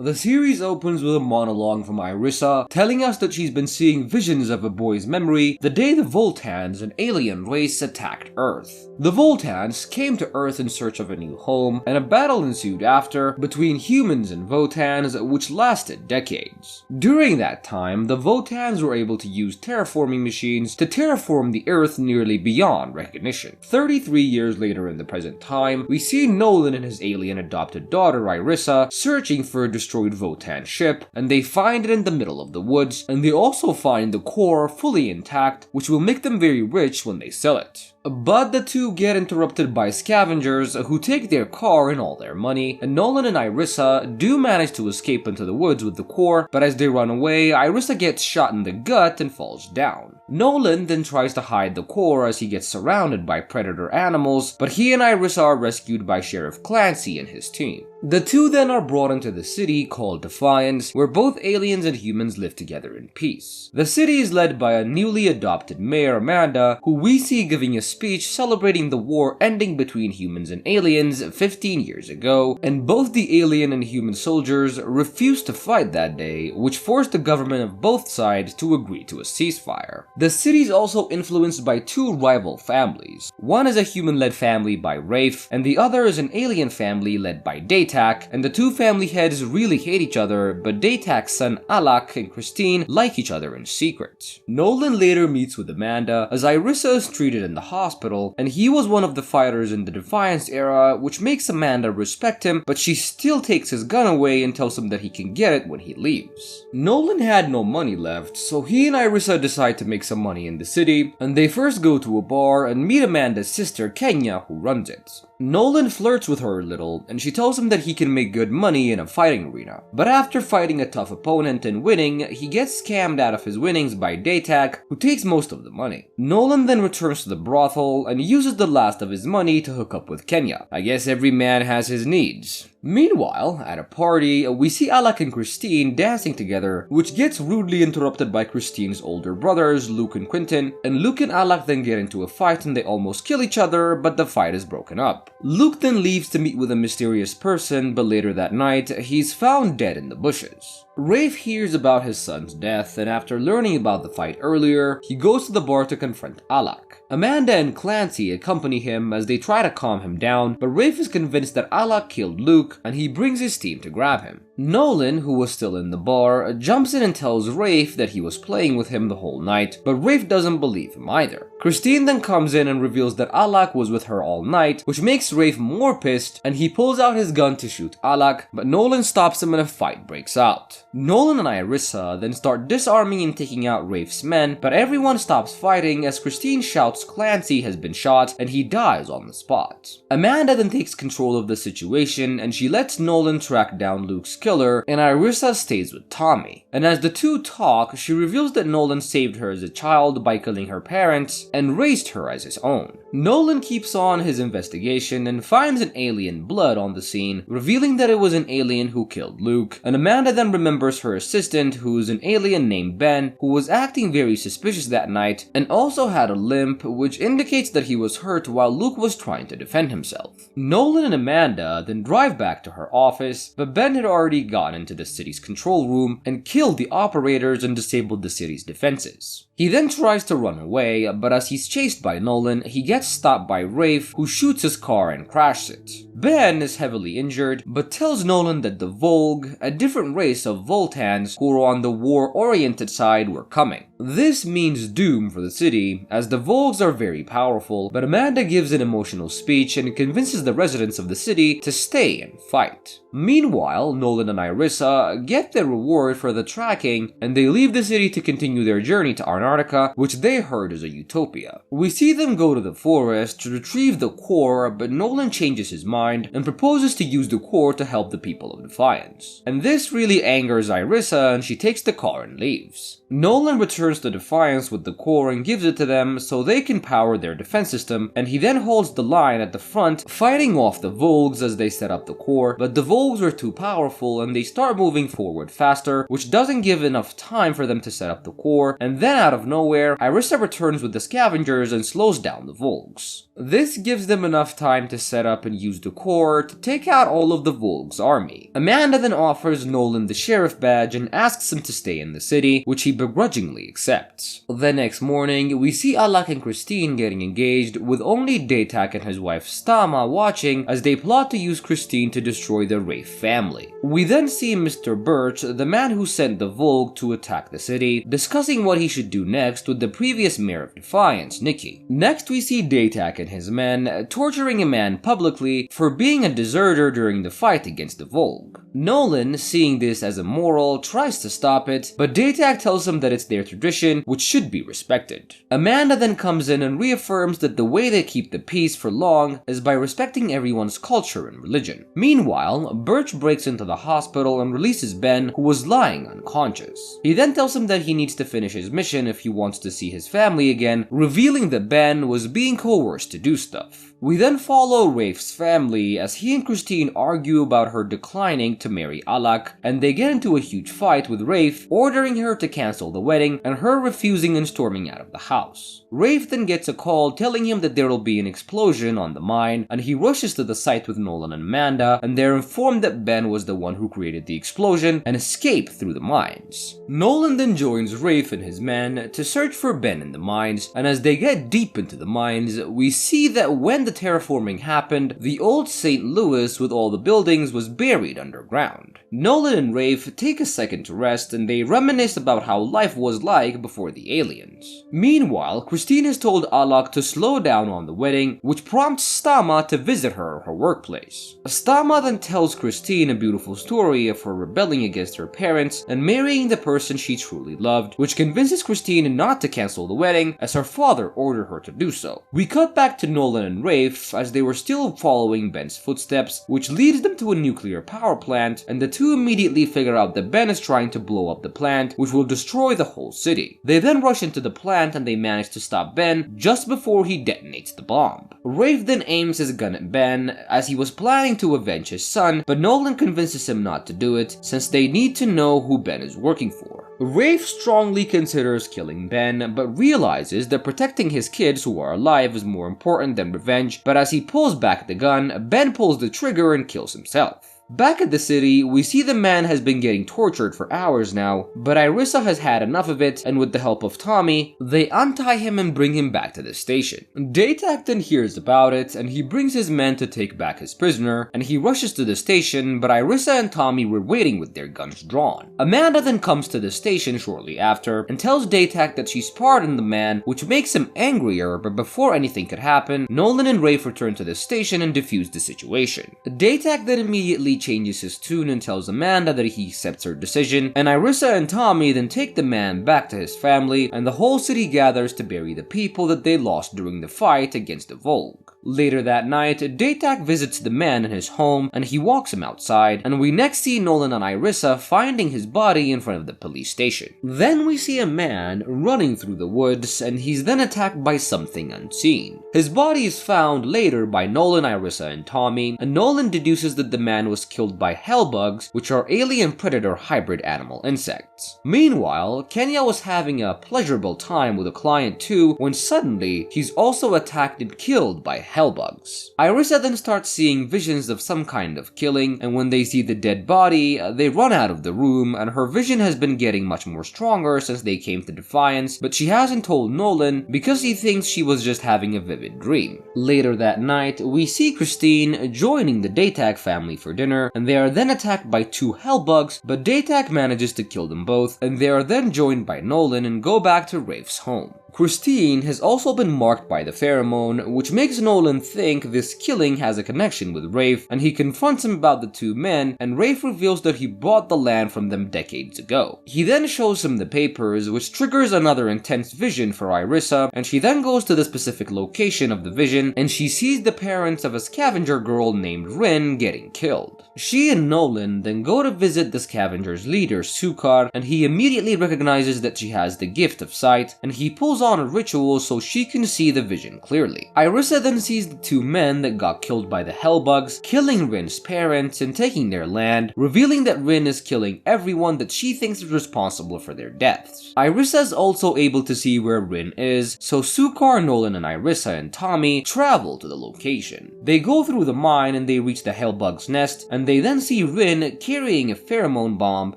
The series opens with a monologue from Irisa, telling us that she's been seeing visions of a boy's memory the day the Voltans, an alien race, attacked Earth. The Voltans came to Earth in search of a new home, and a battle ensued after between humans and Votans, which lasted decades. During that time, the Votans were able to use terraforming machines to terraform the Earth nearly beyond recognition. 33 years later in the present time, we see Nolan and his alien adopted daughter Irisa searching for a destroyed Votan ship, and they find it in the middle of the woods, and they also find the core fully intact, which will make them very rich when they sell it. But the two get interrupted by scavengers who take their car and all their money, and Nolan and Irisa do manage to escape into the woods with the core, but as they run away, Irisa gets shot in the gut and falls down. Nolan then tries to hide the core as he gets surrounded by predator animals, but he and Irisa are rescued by Sheriff Clancy and his team. The two then are brought into the city called Defiance, where both aliens and humans live together in peace. The city is led by a newly adopted mayor, Amanda, who we see giving a speech celebrating the war ending between humans and aliens 15 years ago, and both the alien and human soldiers refused to fight that day, which forced the government of both sides to agree to a ceasefire. The city is also influenced by two rival families. One is a human-led family by Rafe, and the other is an alien family led by Daytak, and the two family heads really hate each other, but Daytak's son Alak and Christine like each other in secret. Nolan later meets with Amanda as Irisa is treated in the hospital, and he was one of the fighters in the Defiance era, which makes Amanda respect him, but she still takes his gun away and tells him that he can get it when he leaves. Nolan had no money left, so he and Irisa decide to make some money in the city, and they first go to a bar and meet Amanda's sister Kenya, who runs it. Nolan flirts with her a little, and she tells him that he can make good money in a fighting arena. But after fighting a tough opponent and winning, he gets scammed out of his winnings by Daytak, who takes most of the money. Nolan then returns to the brothel and uses the last of his money to hook up with Kenya. I guess every man has his needs. Meanwhile, at a party, we see Alak and Christine dancing together, which gets rudely interrupted by Christine's older brothers, Luke and Quentin, and Luke and Alak then get into a fight and they almost kill each other, but the fight is broken up. Luke then leaves to meet with a mysterious person, but later that night, he's found dead in the bushes. Rafe hears about his son's death, and after learning about the fight earlier, he goes to the bar to confront Alak. Amanda and Clancy accompany him as they try to calm him down, but Rafe is convinced that Alak killed Luke, and he brings his team to grab him. Nolan, who was still in the bar, jumps in and tells Rafe that he was playing with him the whole night, but Rafe doesn't believe him either. Christine then comes in and reveals that Alak was with her all night, which makes Rafe more pissed, and he pulls out his gun to shoot Alak, but Nolan stops him and a fight breaks out. Nolan and Irisa then start disarming and taking out Rafe's men, but everyone stops fighting as Christine shouts Clancy has been shot and he dies on the spot. Amanda then takes control of the situation and she lets Nolan track down Luke's killer, and Irisa stays with Tommy. And as the two talk, she reveals that Nolan saved her as a child by killing her parents and raised her as his own. Nolan keeps on his investigation and finds an alien blood on the scene, revealing that it was an alien who killed Luke, and Amanda then remembers her assistant, who is an alien named Ben, who was acting very suspicious that night and also had a limp, which indicates that he was hurt while Luke was trying to defend himself. Nolan and Amanda then drive back to her office, but Ben had already gotten into the city's control room and killed the operators and disabled the city's defenses. He then tries to run away, but as he's chased by Nolan, he gets stopped by Rafe, who shoots his car and crashes it. Ben is heavily injured, but tells Nolan that the Volg, a different race of Voltans who are on the war-oriented side, were coming. This means doom for the city, as the Volgs are very powerful, but Amanda gives an emotional speech and convinces the residents of the city to stay and fight. Meanwhile, Nolan and Irisa get their reward for the tracking, and they leave the city to continue their journey to Antarctica, which they heard is a utopia. We see them go to the forest to retrieve the core, but Nolan changes his mind and proposes to use the core to help the people of Defiance. And this really angers Irisa, and she takes the car and leaves. Nolan returns to Defiance with the core and gives it to them so they can power their defense system, and he then holds the line at the front, fighting off the Volgs as they set up the core, but the Volgs are too powerful and they start moving forward faster, which doesn't give enough time for them to set up the core, and then out of of nowhere, Irisa returns with the scavengers and slows down the Volgs. This gives them enough time to set up and use the core to take out all of the Volg's army. Amanda then offers Nolan the sheriff badge and asks him to stay in the city, which he begrudgingly accepts. The next morning, we see Alak and Christine getting engaged, with only Daytak and his wife Stama watching as they plot to use Christine to destroy the Wraith family. We then see Mr. Birch, the man who sent the Volg to attack the city, discussing what he should do next with the previous mayor of Defiance, Nikki. Next we see Daytak and his men torturing a man publicly for being a deserter during the fight against the Volg. Nolan, seeing this as immoral, tries to stop it, but Daytak tells him that it's their tradition, which should be respected. Amanda then comes in and reaffirms that the way they keep the peace for long is by respecting everyone's culture and religion. Meanwhile, Birch breaks into the hospital and releases Ben, who was lying unconscious. He then tells him that he needs to finish his mission if he wants to see his family again, revealing that Ben was being coerced to do stuff. We then follow Rafe's family as he and Christine argue about her declining to marry Alak, and they get into a huge fight with Rafe, ordering her to cancel the wedding and her refusing and storming out of the house. Rafe then gets a call telling him that there will be an explosion on the mine, and he rushes to the site with Nolan and Amanda, and they're informed that Ben was the one who created the explosion and escaped through the mines. Nolan then joins Rafe and his men to search for Ben in the mines, and as they get deep into the mines, we see that when the terraforming happened, the old St. Louis with all the buildings was buried underground. Nolan and Rafe take a second to rest and they reminisce about how life was like before the aliens. Meanwhile, Christine has told Alak to slow down on the wedding, which prompts Stama to visit her at her workplace. Stama then tells Christine a beautiful story of her rebelling against her parents and marrying the person she truly loved, which convinces Christine not to cancel the wedding as her father ordered her to do so. We cut back to Nolan and Rafe as they were still following Ben's footsteps, which leads them to a nuclear power plant, and the two immediately figure out that Ben is trying to blow up the plant, which will destroy the whole city. They then rush into the plant and they manage to stop Ben just before he detonates the bomb. Rafe then aims his gun at Ben as he was planning to avenge his son, but Nolan convinces him not to do it since they need to know who Ben is working for. Rafe strongly considers killing Ben, but realizes that protecting his kids who are alive is more important than revenge, but as he pulls back the gun, Ben pulls the trigger and kills himself. Back at the city, we see the man has been getting tortured for hours now, but Irisa has had enough of it, and with the help of Tommy, they untie him and bring him back to the station. Daytak then hears about it, and he brings his men to take back his prisoner, and he rushes to the station, but Irisa and Tommy were waiting with their guns drawn. Amanda then comes to the station shortly after, and tells Daytak that she's pardoned the man, which makes him angrier, but before anything could happen, Nolan and Rafe return to the station and defuse the situation. Daytak then immediately changes his tune and tells Amanda that he accepts her decision, and Irisa and Tommy then take the man back to his family, and the whole city gathers to bury the people that they lost during the fight against the Volg. Later that night, Daytak visits the man in his home and he walks him outside, and we next see Nolan and Irisa finding his body in front of the police station. Then we see a man running through the woods and he's then attacked by something unseen. His body is found later by Nolan, Irisa, and Tommy, and Nolan deduces that the man was killed by hellbugs, which are alien predator hybrid animal insects. Meanwhile, Kenya was having a pleasurable time with a client too when suddenly he's also attacked and killed by hellbugs. Irisa then starts seeing visions of some kind of killing, and when they see the dead body, they run out of the room, and her vision has been getting much more stronger since they came to Defiance, but she hasn't told Nolan because he thinks she was just having a vivid dream. Later that night, we see Christine joining the Daytak family for dinner, and they are then attacked by two hellbugs, but Daytak manages to kill them both, and they are then joined by Nolan and go back to Rafe's home. Christine has also been marked by the pheromone, which makes Nolan think this killing has a connection with Rafe, and he confronts him about the two men, and Rafe reveals that he bought the land from them decades ago. He then shows him the papers, which triggers another intense vision for Irisa, and she then goes to the specific location of the vision, and she sees the parents of a scavenger girl named Rin getting killed. She and Nolan then go to visit the scavenger's leader, Sukar, and he immediately recognizes that she has the gift of sight, and he pulls goes on a ritual so she can see the vision clearly. Irisa then sees the two men that got killed by the Hellbugs, killing Rin's parents and taking their land, revealing that Rin is killing everyone that she thinks is responsible for their deaths. Irisa is also able to see where Rin is, so Sukar, Nolan, and Irisa and Tommy travel to the location. They go through the mine and they reach the Hellbug's nest, and they then see Rin carrying a pheromone bomb,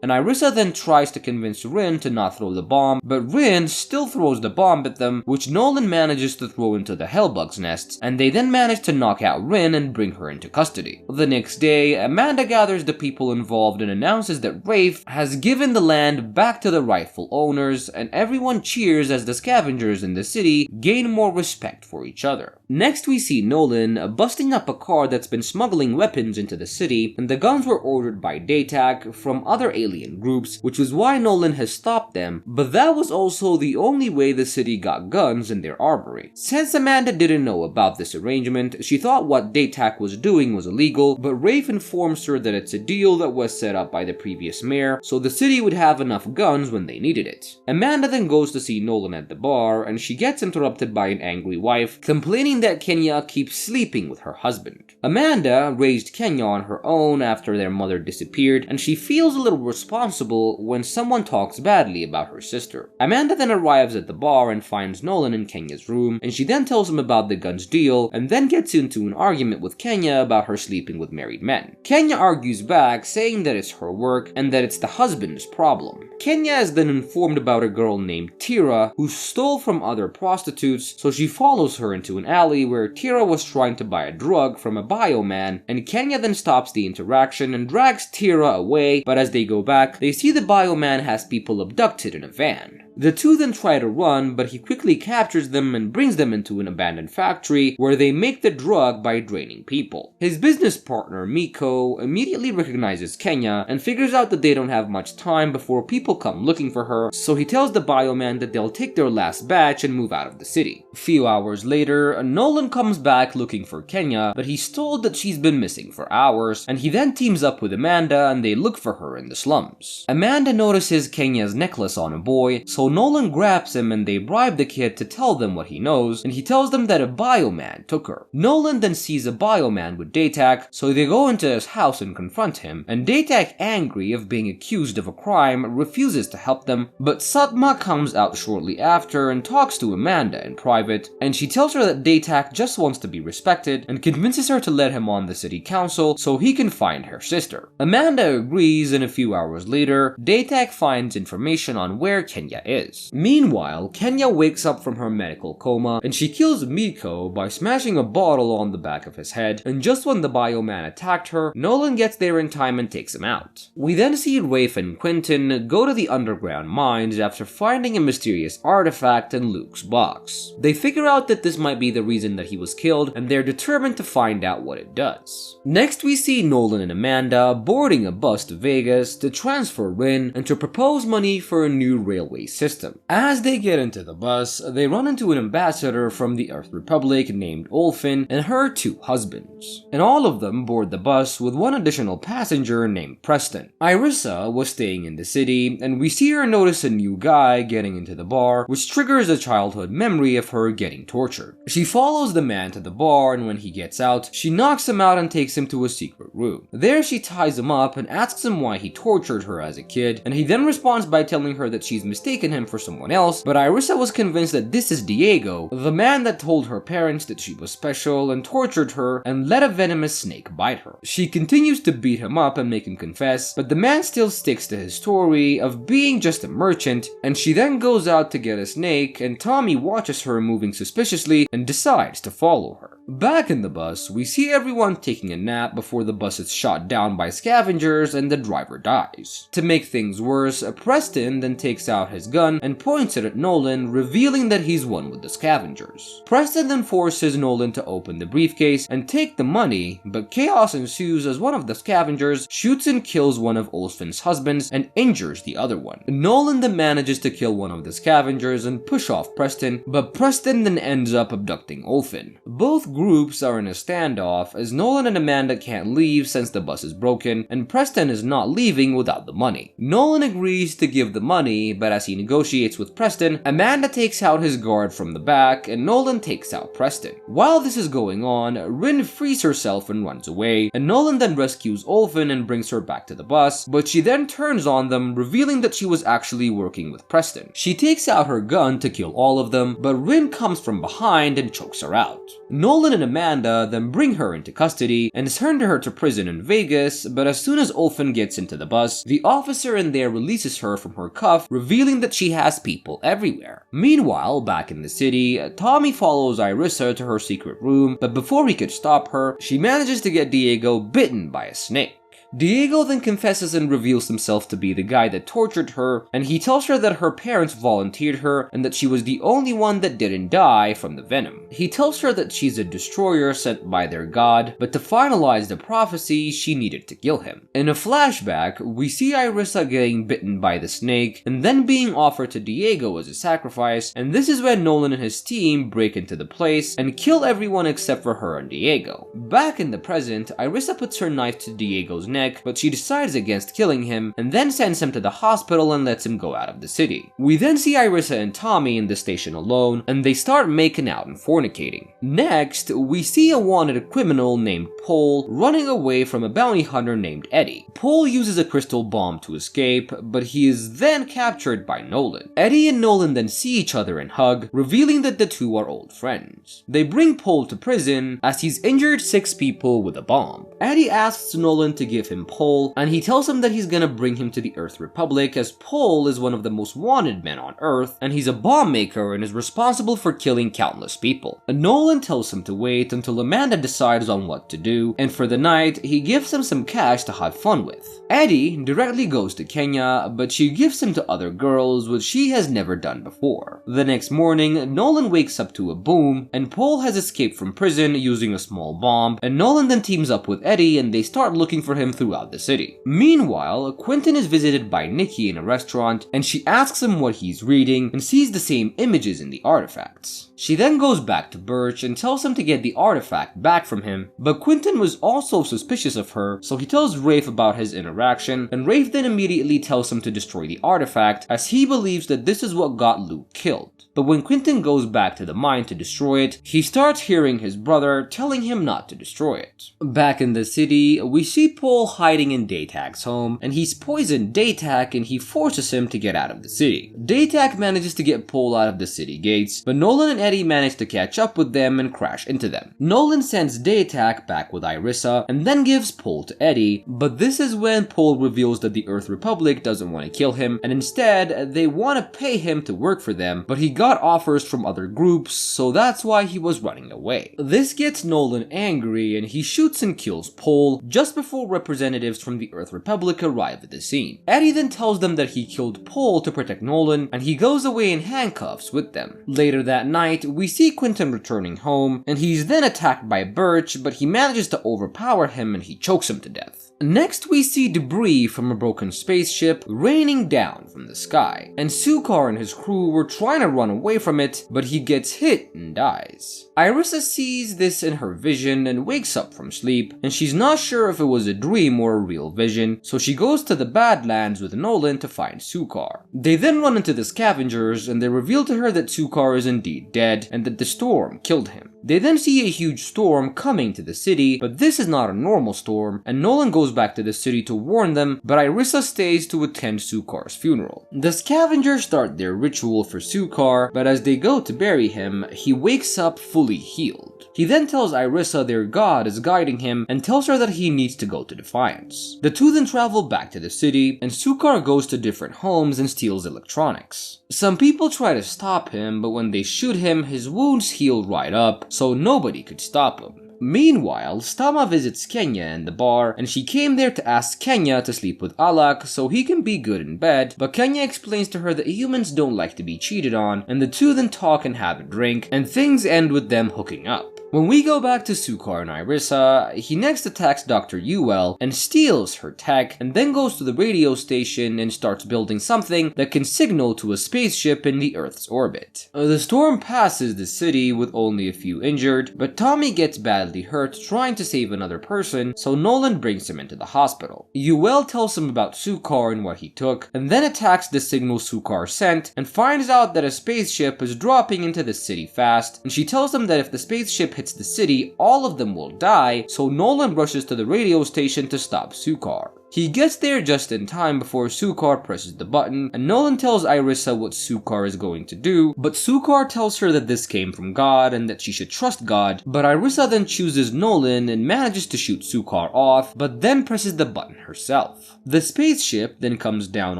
and Irisa then tries to convince Rin to not throw the bomb, but Rin still throws the bomb at them, which Nolan manages to throw into the Hellbug's nests, and they then manage to knock out Rin and bring her into custody. The next day, Amanda gathers the people involved and announces that Rafe has given the land back to the rightful owners, and everyone cheers as the scavengers in the city gain more respect for each other. Next we see Nolan busting up a car that's been smuggling weapons into the city, and the guns were ordered by Daytak from other alien groups, which is why Nolan has stopped them, but that was also the only way the city got guns in their armory. Since Amanda didn't know about this arrangement, she thought what Daytak was doing was illegal, but Rafe informs her that it's a deal that was set up by the previous mayor, so the city would have enough guns when they needed it. Amanda then goes to see Nolan at the bar, and she gets interrupted by an angry wife, complaining that Kenya keeps sleeping with her husband. Amanda raised Kenya on her own after their mother disappeared, and she feels a little responsible when someone talks badly about her sister. Amanda then arrives at the bar and finds Nolan in Kenya's room, and she then tells him about the guns deal, and then gets into an argument with Kenya about her sleeping with married men. Kenya argues back, saying that it's her work and that it's the husband's problem. Kenya is then informed about a girl named Tira who stole from other prostitutes, so she follows her into an alley where Tira was trying to buy a drug from a bioman, and Kenya then stops the interaction and drags Tira away, but as they go back, they see the bioman has people abducted in a van. The two then try to run, but he quickly captures them and brings them into an abandoned factory where they make the drug by draining people. His business partner, Miko, immediately recognizes Kenya and figures out that they don't have much time before people come looking for her, so he tells the bioman that they'll take their last batch and move out of the city. A few hours later, Nolan comes back looking for Kenya, but he's told that she's been missing for hours, and he then teams up with Amanda and they look for her in the slums. Amanda notices Kenya's necklace on a boy, so Nolan grabs him and they bribe the kid to tell them what he knows, and he tells them that a bioman took her. Nolan then sees a bioman with Daytak, so they go into his house and confront him, and Daytak, angry of being accused of a crime, refuses to help them, but Satma comes out shortly after and talks to Amanda in private, and she tells her that Daytak just wants to be respected and convinces her to let him on the city council so he can find her sister. Amanda agrees, and a few hours later, Daytak finds information on where Kenya is. Meanwhile, Kenya wakes up from her medical coma and she kills Miko by smashing a bottle on the back of his head, and just when the bioman attacked her, Nolan gets there in time and takes him out. We then see Rafe and Quentin go to the underground mines after finding a mysterious artifact in Luke's box. They figure out that this might be the reason that he was killed, and they're determined to find out what it does. Next we see Nolan and Amanda boarding a bus to Vegas to transfer Rin and to propose money for a new railway system. As they get into the bus, they run into an ambassador from the Earth Republic named Olfin and her two husbands. And all of them board the bus with one additional passenger named Preston. Irisa was staying in the city, and we see her notice a new guy getting into the bar, which triggers a childhood memory of her getting tortured. She follows the man to the bar, and when he gets out, she knocks him out and takes him to a secret room. There she ties him up and asks him why he tortured her as a kid, and he then responds by telling her that she's mistaken him for someone else, but Irisa was convinced that this is Diego, the man that told her parents that she was special and tortured her and let a venomous snake bite her. She continues to beat him up and make him confess, but the man still sticks to his story of being just a merchant, and she then goes out to get a snake, and Tommy watches her moving suspiciously and decides to follow her. Back in the bus, we see everyone taking a nap before the bus is shot down by scavengers and the driver dies. To make things worse, Preston then takes out his gun and points it at Nolan, revealing that he's one with the scavengers. Preston then forces Nolan to open the briefcase and take the money, but chaos ensues as one of the scavengers shoots and kills one of Olfin's husbands and injures the other one. Nolan then manages to kill one of the scavengers and push off Preston, but Preston then ends up abducting Olfin. Both groups are in a standoff as Nolan and Amanda can't leave since the bus is broken, and Preston is not leaving without the money. Nolan agrees to give the money, but as he negotiates with Preston, Amanda takes out his guard from the back and Nolan takes out Preston. While this is going on, Rin frees herself and runs away, and Nolan then rescues Olfin and brings her back to the bus, but she then turns on them, revealing that she was actually working with Preston. She takes out her gun to kill all of them, but Rin comes from behind and chokes her out. Nolan and Amanda then bring her into custody and send her to prison in Vegas, but as soon as Olfin gets into the bus, the officer in there releases her from her cuff, revealing that she has people everywhere. Meanwhile, back in the city, Tommy follows Irisa to her secret room, but before he could stop her, she manages to get Diego bitten by a snake. Diego then confesses and reveals himself to be the guy that tortured her, and he tells her that her parents volunteered her and that she was the only one that didn't die from the venom. He tells her that she's a destroyer sent by their god, but to finalize the prophecy, she needed to kill him. In a flashback, we see Irisa getting bitten by the snake and then being offered to Diego as a sacrifice, and this is when Nolan and his team break into the place and kill everyone except for her and Diego. Back in the present, Irisa puts her knife to Diego's neck, but she decides against killing him and then sends him to the hospital and lets him go out of the city. We then see Irisa and Tommy in the station alone, and they start making out and fornicating. Next, we see a wanted criminal named Paul running away from a bounty hunter named Eddie. Paul uses a crystal bomb to escape, but he is then captured by Nolan. Eddie and Nolan then see each other and hug, revealing that the two are old friends. They bring Paul to prison as he's injured 6 people with a bomb. Eddie asks Nolan to give him Paul, and he tells him that he's gonna bring him to the Earth Republic as Paul is one of the most wanted men on Earth, and he's a bomb maker and is responsible for killing countless people. Nolan tells him to wait until Amanda decides on what to do, and for the night, he gives him some cash to have fun with. Eddie directly goes to Kenya, but she gives him to other girls, which she has never done before. The next morning, Nolan wakes up to a boom, and Paul has escaped from prison using a small bomb, and Nolan then teams up with Eddie and they start looking for him throughout the city. Meanwhile, Quentin is visited by Nikki in a restaurant, and she asks him what he's reading and sees the same images in the artifacts. She then goes back to Birch and tells him to get the artifact back from him, but Quentin was also suspicious of her, so he tells Rafe about his interaction, and Rafe then immediately tells him to destroy the artifact as he believes that this is what got Luke killed. But when Quentin goes back to the mine to destroy it, he starts hearing his brother telling him not to destroy it. Back in the city, we see Paul hiding in Daytak's home, and he's poisoned Daytak and he forces him to get out of the city. Daytak manages to get Paul out of the city gates, but Nolan and Eddie manage to catch up with them and crash into them. Nolan sends Daytak back with Irisa and then gives Paul to Eddie, but this is when Paul reveals that the Earth Republic doesn't want to kill him, and instead they want to pay him to work for them, but he got offers from other groups, so that's why he was running away. This gets Nolan angry and he shoots and kills Paul just before representatives from the Earth Republic arrive at the scene. Eddie then tells them that he killed Paul to protect Nolan, and he goes away in handcuffs with them. Later that night, we see Quentin returning home, and he's then attacked by Birch, but he manages to overpower him and he chokes him to death. Next, we see debris from a broken spaceship raining down from the sky, and Sukar and his crew were trying to run away from it, but he gets hit and dies. Irisa sees this in her vision and wakes up from sleep, and she's not sure if it was a dream or a real vision, so she goes to the Badlands with Nolan to find Sukar. They then run into the scavengers, and they reveal to her that Sukar is indeed dead, and that the storm killed him. They then see a huge storm coming to the city, but this is not a normal storm, and Nolan goes back to the city to warn them, but Irisa stays to attend Sukar's funeral. The scavengers start their ritual for Sukar, but as they go to bury him, he wakes up fully healed. He then tells Irisa their god is guiding him and tells her that he needs to go to Defiance. The two then travel back to the city, and Sukar goes to different homes and steals electronics. Some people try to stop him, but when they shoot him, his wounds heal right up, so nobody could stop him. Meanwhile, Stama visits Kenya in the bar, and she came there to ask Kenya to sleep with Alak so he can be good in bed, but Kenya explains to her that humans don't like to be cheated on, and the two then talk and have a drink, and things end with them hooking up. When we go back to Sukar and Irisa, he next attacks Dr. Ul and steals her tech, and then goes to the radio station and starts building something that can signal to a spaceship in the Earth's orbit. The storm passes the city with only a few injured, but Tommy gets badly hurt trying to save another person, so Nolan brings him into the hospital. Ul tells him about Sukar and what he took, and then attacks the signal Sukar sent, and finds out that a spaceship is dropping into the city fast, and she tells him that if the spaceship hits the city, all of them will die, so Nolan rushes to the radio station to stop Sukar. He gets there just in time before Sukar presses the button, and Nolan tells Irisa what Sukar is going to do, but Sukar tells her that this came from God and that she should trust God, but Irisa then chooses Nolan and manages to shoot Sukar off, but then presses the button herself. The spaceship then comes down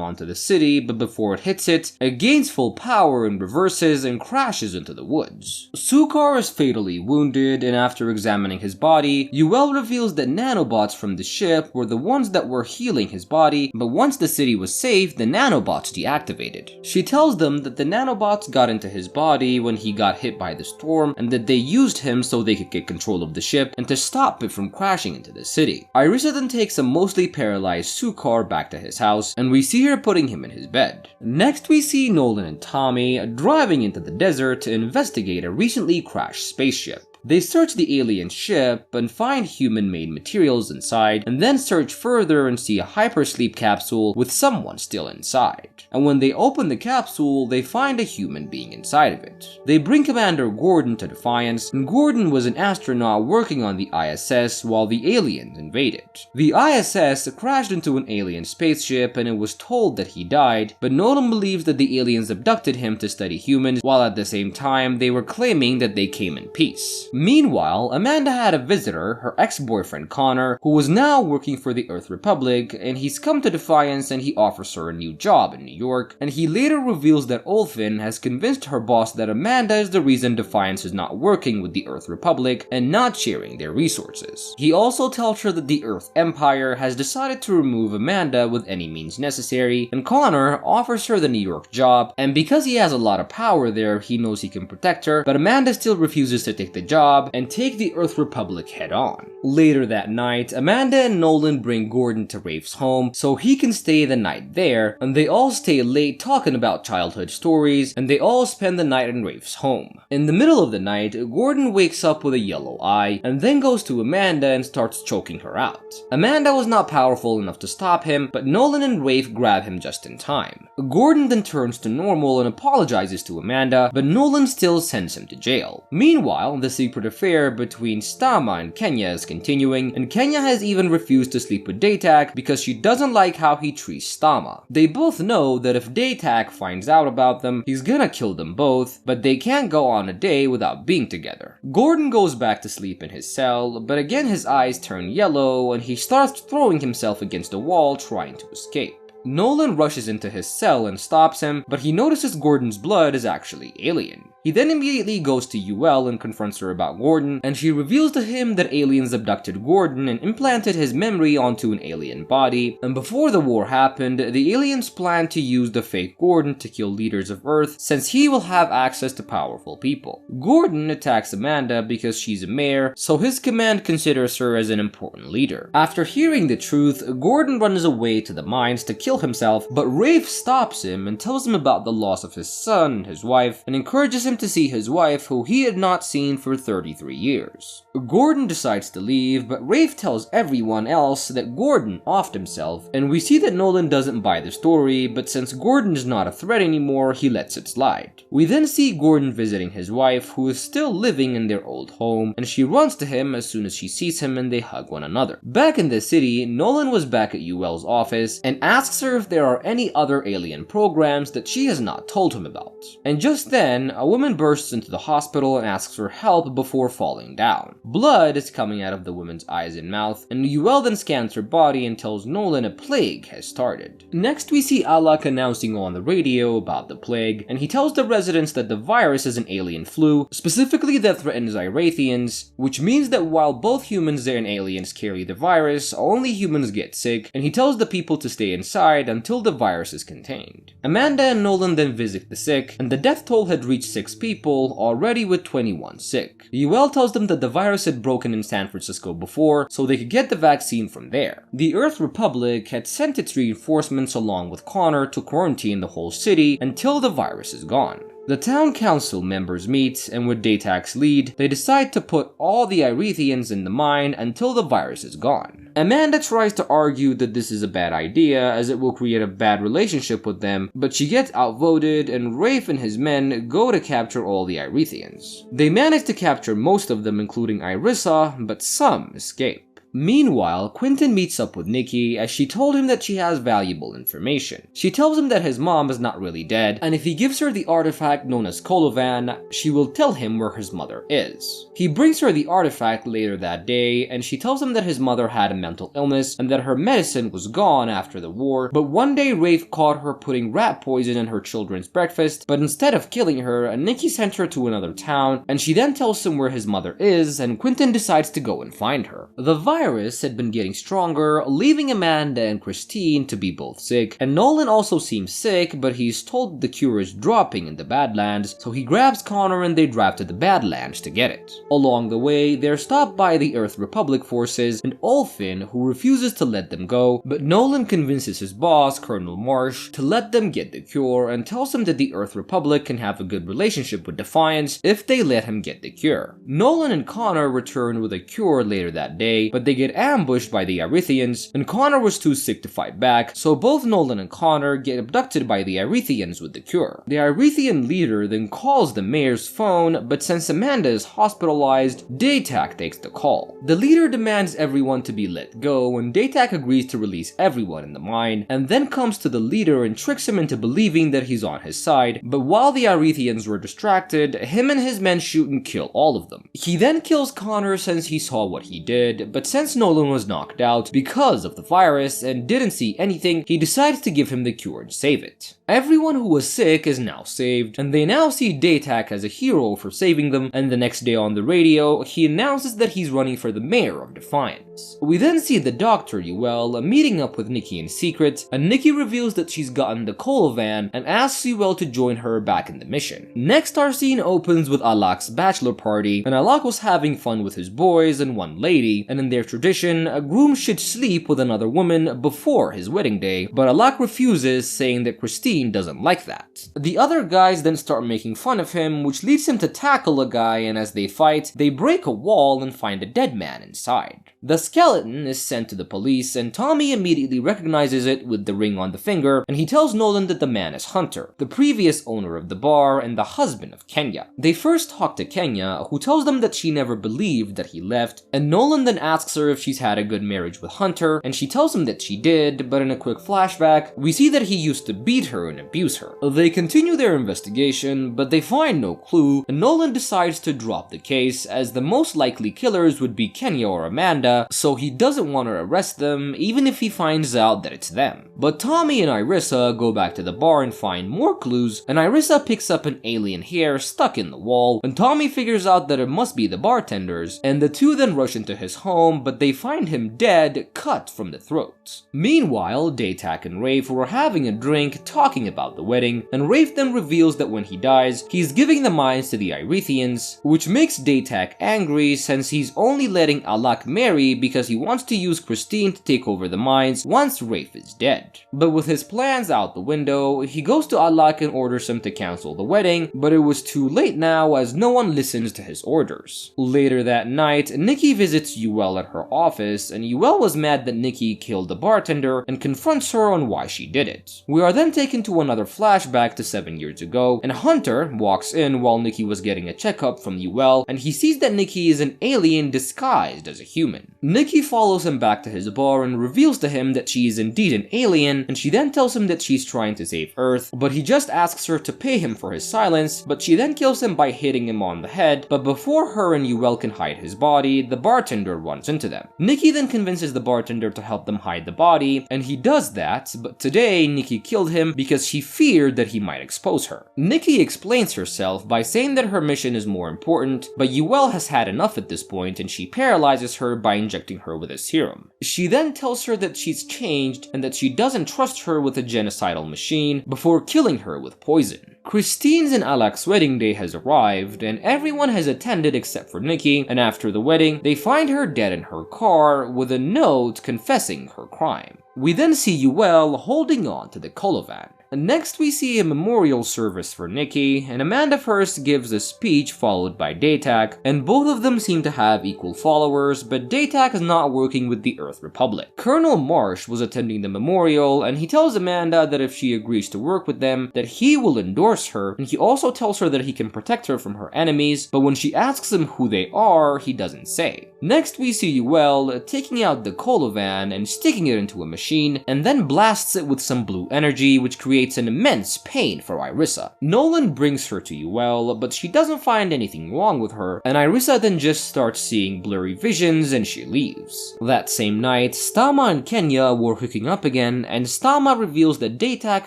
onto the city, but before it hits it gains full power and reverses and crashes into the woods. Sukar is fatally wounded, and after examining his body, Ul reveals that nanobots from the ship were the ones that were healing his body, but once the city was saved, the nanobots deactivated. She tells them that the nanobots got into his body when he got hit by the storm, and that they used him so they could get control of the ship and to stop it from crashing into the city. Irisa then takes a mostly paralyzed Sukar back to his house, and we see her putting him in his bed. Next we see Nolan and Tommy driving into the desert to investigate a recently crashed spaceship. They search the alien ship and find human-made materials inside, and then search further and see a hypersleep capsule with someone still inside. And when they open the capsule, they find a human being inside of it. They bring Commander Gordon to Defiance, and Gordon was an astronaut working on the ISS while the aliens invaded. The ISS crashed into an alien spaceship and it was told that he died, but Nolan believes that the aliens abducted him to study humans, while at the same time they were claiming that they came in peace. Meanwhile, Amanda had a visitor, her ex-boyfriend Connor, who was now working for the Earth Republic, and he's come to Defiance and he offers her a new job in New York, and he later reveals that Olfin has convinced her boss that Amanda is the reason Defiance is not working with the Earth Republic and not sharing their resources. He also tells her that the Earth Empire has decided to remove Amanda with any means necessary, and Connor offers her the New York job, and because he has a lot of power there, he knows he can protect her, but Amanda still refuses to take the job and take the Earth Republic head on. Later that night, Amanda and Nolan bring Gordon to Rafe's home so he can stay the night there, and they all stay late talking about childhood stories, and they all spend the night in Rafe's home. In the middle of the night, Gordon wakes up with a yellow eye, and then goes to Amanda and starts choking her out. Amanda was not powerful enough to stop him, but Nolan and Rafe grab him just in time. Gordon then turns to normal and apologizes to Amanda, but Nolan still sends him to jail. Meanwhile, the secret affair between Stama and Kenya is continuing, and Kenya has even refused to sleep with Daytak because she doesn't like how he treats Stama. They both know that if Daytak finds out about them, he's gonna kill them both, but they can't go on a day without being together. Gordon goes back to sleep in his cell, but again his eyes turn yellow and he starts throwing himself against the wall trying to escape. Nolan rushes into his cell and stops him, but he notices Gordon's blood is actually alien. He then immediately goes to Ul and confronts her about Gordon, and she reveals to him that aliens abducted Gordon and implanted his memory onto an alien body, and before the war happened, the aliens planned to use the fake Gordon to kill leaders of Earth since he will have access to powerful people. Gordon attacks Amanda because she's a mayor, so his command considers her as an important leader. After hearing the truth, Gordon runs away to the mines to kill himself, but Rafe stops him and tells him about the loss of his son and his wife, and encourages him to see his wife, who he had not seen for 33 years. Gordon decides to leave, but Rafe tells everyone else that Gordon offed himself, and we see that Nolan doesn't buy the story, but since Gordon is not a threat anymore, he lets it slide. We then see Gordon visiting his wife, who is still living in their old home, and she runs to him as soon as she sees him and they hug one another. Back in the city, Nolan was back at Ul's office and asks her if there are any other alien programs that she has not told him about. And just then, a woman bursts into the hospital and asks for help before falling down. Blood is coming out of the woman's eyes and mouth, and Ul then scans her body and tells Nolan a plague has started. Next we see Alak announcing on the radio about the plague, and he tells the residents that the virus is an alien flu, specifically that threatens Irathians, which means that while both humans and aliens carry the virus, only humans get sick, and he tells the people to stay inside until the virus is contained. Amanda and Nolan then visit the sick, and the death toll had reached 6 6 people, already with 21 sick. Yuel tells them that the virus had broken in San Francisco before, so they could get the vaccine from there. The Earth Republic had sent its reinforcements along with Connor to quarantine the whole city until the virus is gone. The town council members meet, and with Datak's lead, they decide to put all the Irithians in the mine until the virus is gone. Amanda tries to argue that this is a bad idea as it will create a bad relationship with them, but she gets outvoted and Rafe and his men go to capture all the Irithians. They manage to capture most of them, including Irisa, but some escape. Meanwhile, Quentin meets up with Nikki as she told him that she has valuable information. She tells him that his mom is not really dead, and if he gives her the artifact known as Kolovan, she will tell him where his mother is. He brings her the artifact later that day, and she tells him that his mother had a mental illness and that her medicine was gone after the war, but one day Rafe caught her putting rat poison in her children's breakfast, but instead of killing her, Nikki sent her to another town, and she then tells him where his mother is, and Quentin decides to go and find her. The virus had been getting stronger, leaving Amanda and Christine to be both sick, and Nolan also seems sick, but he's told the cure is dropping in the Badlands, so he grabs Connor and they drive to the Badlands to get it. Along the way, they're stopped by the Earth Republic forces and Olfin, who refuses to let them go, but Nolan convinces his boss, Colonel Marsh, to let them get the cure and tells him that the Earth Republic can have a good relationship with Defiance if they let him get the cure. Nolan and Connor return with a cure later that day, but they get ambushed by the Irithians, and Connor was too sick to fight back, so both Nolan and Connor get abducted by the Irithians with the cure. The Irithian leader then calls the mayor's phone, but since Amanda is hospitalized, Datak takes the call. The leader demands everyone to be let go, and Datak agrees to release everyone in the mine, and then comes to the leader and tricks him into believing that he's on his side, but while the Irithians were distracted, him and his men shoot and kill all of them. He then kills Connor since he saw what he did, but since Nolan was knocked out because of the virus and didn't see anything, he decides to give him the cure and save it. Everyone who was sick is now saved, and they now see Datak as a hero for saving them, and the next day on the radio, he announces that he's running for the mayor of Defiance. We then see the doctor, Yuel, meeting up with Nikki in secret, and Nikki reveals that she's gotten the Kolovan and asks Yuel to join her back in the mission. Next, our scene opens with Alak's bachelor party, and Alak was having fun with his boys and one lady, and in their tradition, a groom should sleep with another woman before his wedding day, but Alak refuses, saying that Christine doesn't like that. The other guys then start making fun of him, which leads him to tackle a guy, and as they fight, they break a wall and find a dead man inside. The skeleton is sent to the police, and Tommy immediately recognizes it with the ring on the finger, and he tells Nolan that the man is Hunter, the previous owner of the bar and the husband of Kenya. They first talk to Kenya, who tells them that she never believed that he left, and Nolan then asks her if she's had a good marriage with Hunter, and she tells him that she did, but in a quick flashback, we see that he used to beat her and abuse her. They continue their investigation, but they find no clue, and Nolan decides to drop the case, as the most likely killers would be Kenya or Amanda, so he doesn't want to arrest them, even if he finds out that it's them. But Tommy and Irisa go back to the bar and find more clues, and Irisa picks up an alien hair stuck in the wall, and Tommy figures out that it must be the bartenders, and the two then rush into his home, but they find him dead, cut from the throat. Meanwhile, Datak and Rafe were having a drink, talking about the wedding, and Rafe then reveals that when he dies, he's giving the mines to the Irithians, which makes Datak angry since he's only letting Alak marry because he wants to use Christine to take over the mines once Rafe is dead. But with his plans out the window, he goes to Alak and orders him to cancel the wedding, but it was too late now as no one listens to his orders. Later that night, Nikki visits Yuel at her office, and Yuel was mad that Nikki killed the bartender and confronts her on why she did it. We are then taken to another flashback to 7 years ago, and Hunter walks in while Nikki was getting a checkup from Yuel, and he sees that Nikki is an alien disguised as a human. Nikki follows him back to his bar and reveals to him that she is indeed an alien, and she then tells him that she's trying to save Earth, but he just asks her to pay him for his silence, but she then kills him by hitting him on the head, but before her and Yuel can hide his body, the bartender runs into them. Nikki then convinces the bartender to help them hide the body, and he does that, but today Nikki killed him because she feared that he might expose her. Nikki explains herself by saying that her mission is more important, but Yuel has had enough at this point and she paralyzes her by injecting her with a serum. She then tells her that she's changed and that she doesn't trust her with a genocidal machine before killing her with poison. Christine's and Alak's wedding day has arrived, and everyone has attended except for Nikki, and after the wedding, they find her dead in her car with a note confessing her crime. We then see Yuel holding on to the Colovan. Next we see a memorial service for Nikki, and Amanda first gives a speech followed by Daytak, and both of them seem to have equal followers, but Daytak is not working with the Earth Republic. Colonel Marsh was attending the memorial, and he tells Amanda that if she agrees to work with them, that he will endorse her, and he also tells her that he can protect her from her enemies, but when she asks him who they are, he doesn't say. Next we see Yuel taking out the Colovan and sticking it into a machine, and then blasts it with some blue energy, which creates an immense pain for Irisa. Nolan brings her to Yuel, but she doesn't find anything wrong with her, and Irisa then just starts seeing blurry visions and she leaves. That same night, Stama and Kenya were hooking up again, and Stama reveals that Daytak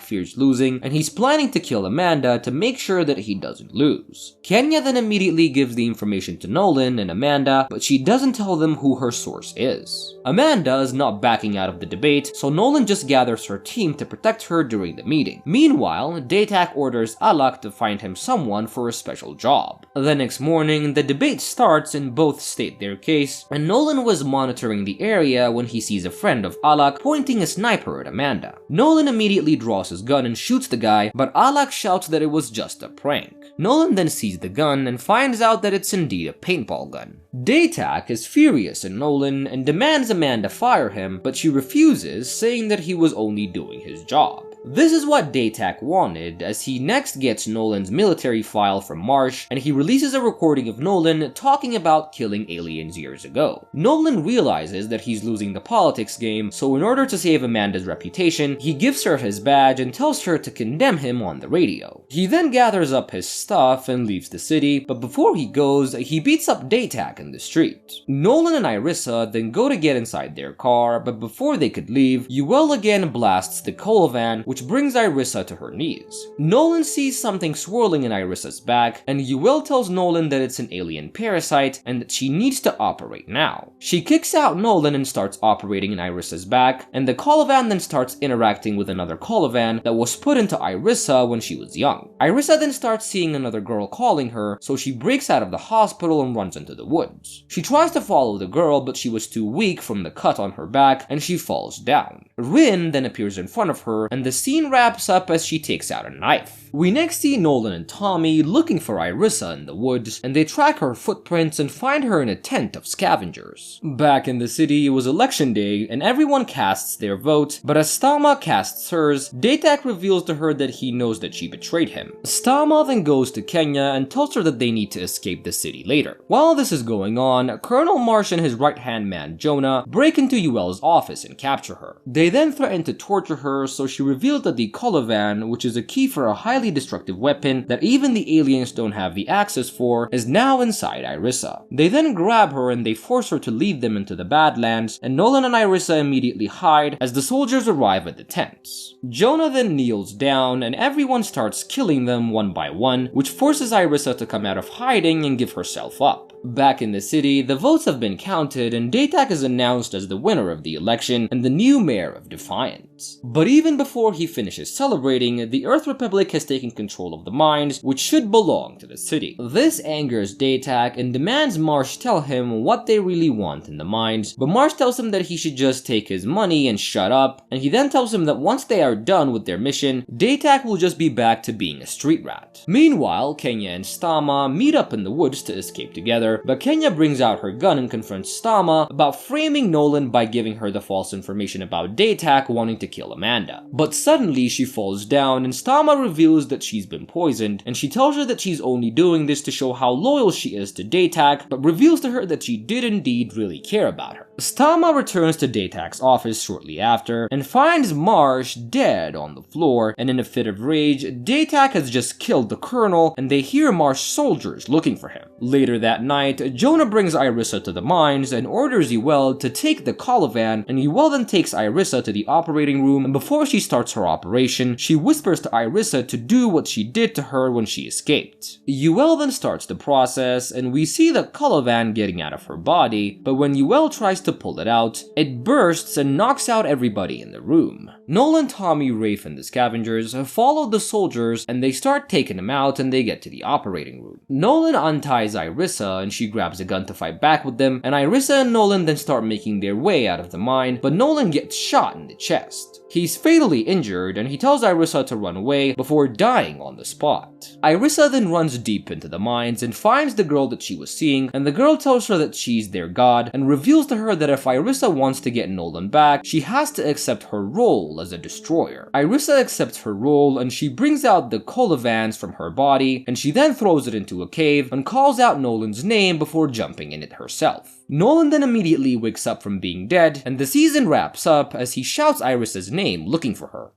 fears losing, and he's planning to kill Amanda to make sure that he doesn't lose. Kenya then immediately gives the information to Nolan and Amanda, but she doesn't tell them who her source is. Amanda is not backing out of the debate, so Nolan just gathers her team to protect her during the meeting. Meanwhile, Daytak orders Alak to find him someone for a special job. The next morning, the debate starts and both state their case, and Nolan was monitoring the area when he sees a friend of Alak pointing a sniper at Amanda. Nolan immediately draws his gun and shoots the guy, but Alak shouts that it was just a prank. Nolan then sees the gun and finds out that it's indeed a paintball gun. Daytak is furious at Nolan and demands Amanda fire him, but she refuses, saying that he was only doing his job. This is what Daytak wanted, as he next gets Nolan's military file from Marsh, and he releases a recording of Nolan talking about killing aliens years ago. Nolan realizes that he's losing the politics game, so in order to save Amanda's reputation, he gives her his badge and tells her to condemn him on the radio. He then gathers up his stuff and leaves the city, but before he goes, he beats up Daytak in the street. Nolan and Irisa then go to get inside their car, but before they could leave, Yuel again blasts the Colovan, which brings Irisa to her knees. Nolan sees something swirling in Irisa's back, and Yuel tells Nolan that it's an alien parasite and that she needs to operate now. She kicks out Nolan and starts operating in Irisa's back, and the Colovan then starts interacting with another Colovan that was put into Irisa when she was young. Irisa then starts seeing another girl calling her, so she breaks out of the hospital and runs into the woods. She tries to follow the girl, but she was too weak from the cut on her back, and she falls down. Rin then appears in front of her, and the scene wraps up as she takes out a knife. We next see Nolan and Tommy looking for Irisa in the woods, and they track her footprints and find her in a tent of scavengers. Back in the city, it was election day, and everyone casts their vote, but as Stama casts hers, Daytak reveals to her that he knows that she betrayed him. Stama then goes to Kenya and tells her that they need to escape the city later. While this is going on, Colonel Marsh and his right-hand man Jonah break into Yuel's office and capture her. They then threaten to torture her, so she reveals that the Colovan, which is a key for a highly destructive weapon that even the aliens don't have the access for, is now inside Irisa. They then grab her and they force her to lead them into the Badlands, and Nolan and Irisa immediately hide as the soldiers arrive at the tents. Jonah then kneels down and everyone starts killing them one by one, which forces Irisa to come out of hiding and give herself up. Back in the city, the votes have been counted and Daytak is announced as the winner of the election and the new mayor of Defiance. But even before he finishes celebrating, the Earth Republic has taken control of the mines, which should belong to the city. This angers Daytak and demands Marsh tell him what they really want in the mines, but Marsh tells him that he should just take his money and shut up, and he then tells him that once they are done with their mission, Daytak will just be back to being a street rat. Meanwhile, Kenya and Stama meet up in the woods to escape together, but Kenya brings out her gun and confronts Stama about framing Nolan by giving her the false information about Daytak wanting to kill Amanda. But suddenly she falls down and Stama reveals that she's been poisoned, and she tells her that she's only doing this to show how loyal she is to Daytak, but reveals to her that she did indeed really care about her. Stama returns to Daytak's office shortly after and finds Marsh dead on the floor, and in a fit of rage, Daytak has just killed the colonel and they hear Marsh soldiers looking for him. Later that night, Jonah brings Irisa to the mines and orders Yuel to take the Colovan, and Yuel then takes Irisa to the operating room, and before she starts her operation, she whispers to Irisa to do what she did to her when she escaped. Yuel then starts the process, and we see the Colovan getting out of her body, but when Yuel tries to to pull it out, it bursts and knocks out everybody in the room. Nolan, Tommy, Rafe, and the scavengers follow the soldiers and they start taking them out and they get to the operating room. Nolan unties Irisa and she grabs a gun to fight back with them, and Irisa and Nolan then start making their way out of the mine, but Nolan gets shot in the chest. He's fatally injured and he tells Irisa to run away before dying on the spot. Irisa then runs deep into the mines and finds the girl that she was seeing, and the girl tells her that she's their god and reveals to her that if Irisa wants to get Nolan back, she has to accept her role as a destroyer. Irisa accepts her role and she brings out the Colavans from her body, and she then throws it into a cave and calls out Nolan's name before jumping in it herself. Nolan then immediately wakes up from being dead, and the season wraps up as he shouts Irisa's name looking for her.